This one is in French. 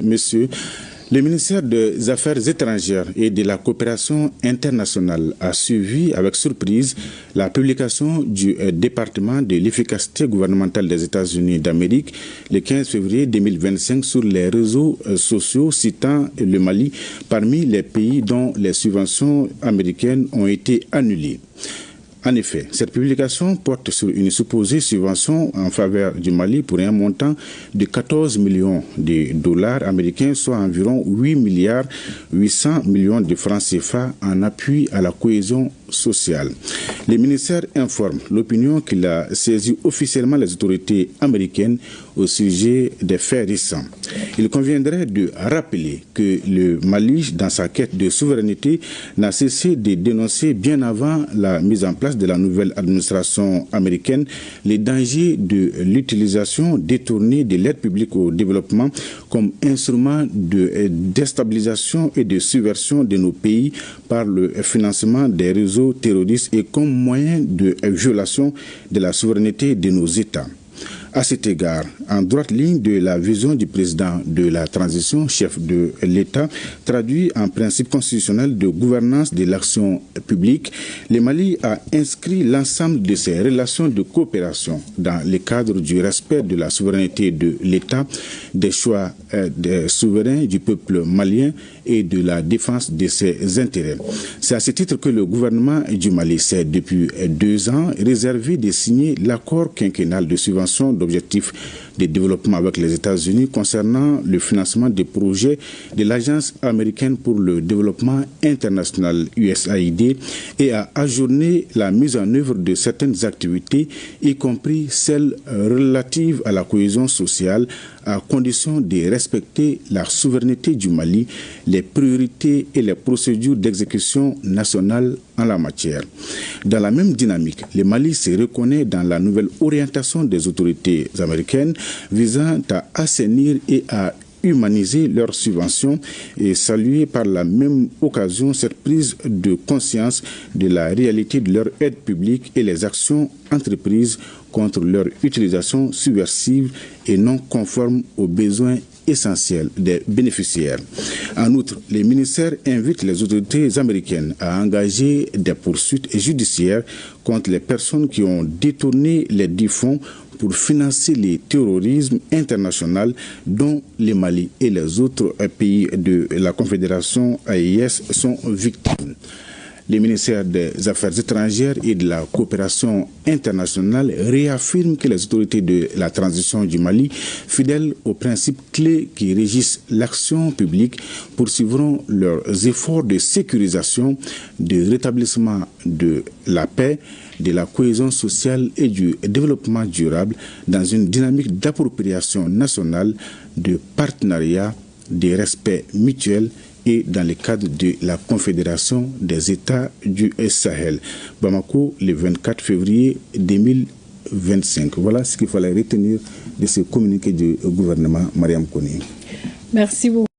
Monsieur, le ministère des Affaires étrangères et de la coopération internationale a suivi avec surprise la publication du département de l'efficacité gouvernementale des États-Unis d'Amérique le 15 février 2025 sur les réseaux sociaux citant le Mali parmi les pays dont les subventions américaines ont été annulées. En effet, cette publication porte sur une supposée subvention en faveur du Mali pour un montant de 14 millions de dollars américains, soit environ 8 milliards 800 millions de francs CFA en appui à la cohésion sociale. Le ministère informe l'opinion qu'il a saisi officiellement les autorités américaines au sujet des faits récents. Il conviendrait de rappeler que le Mali, dans sa quête de souveraineté, n'a cessé de dénoncer bien avant la mise en place de la nouvelle administration américaine les dangers de l'utilisation détournée de l'aide publique au développement comme instrument de déstabilisation et de subversion de nos pays par le financement des réseaux terroristes et comme moyen de violation de la souveraineté de nos États. À cet égard, en droite ligne de la vision du président de la transition, chef de l'État, traduit en principe constitutionnel de gouvernance de l'action publique, le Mali a inscrit l'ensemble de ses relations de coopération dans le cadre du respect de la souveraineté de l'État, des choix des souverains du peuple malien et de la défense de ses intérêts. C'est à ce titre que le gouvernement du Mali s'est depuis 2 ans réservé de signer l'accord quinquennal de subvention d'objectifs de développement avec les États-Unis concernant le financement des projets de l'Agence américaine pour le développement international USAID et a ajourné la mise en œuvre de certaines activités, y compris celles relatives à la cohésion sociale, à condition de respecter la souveraineté du Mali, les priorités et les procédures d'exécution nationale en la matière. Dans la même dynamique, le Mali se reconnaît dans la nouvelle orientation des autorités américaines visant à assainir et à humaniser leurs subventions et saluer par la même occasion cette prise de conscience de la réalité de leur aide publique et les actions entreprises contre leur utilisation subversive et non conforme aux besoins essentiels des bénéficiaires. En outre, les ministères invitent les autorités américaines à engager des poursuites judiciaires contre les personnes qui ont détourné les dits fonds pour financer le terrorisme international dont le Mali et les autres pays de la Confédération AES sont victimes. Le ministère des Affaires étrangères et de la coopération internationale réaffirme que les autorités de la transition du Mali, fidèles aux principes clés qui régissent l'action publique, poursuivront leurs efforts de sécurisation, de rétablissement de la paix, de la cohésion sociale et du développement durable dans une dynamique d'appropriation nationale, de partenariat, de respect mutuel et dans le cadre de la Confédération des États du Sahel. Bamako, le 24 février 2025. Voilà ce qu'il fallait retenir de ce communiqué du gouvernement. Mariam Kone. Merci beaucoup.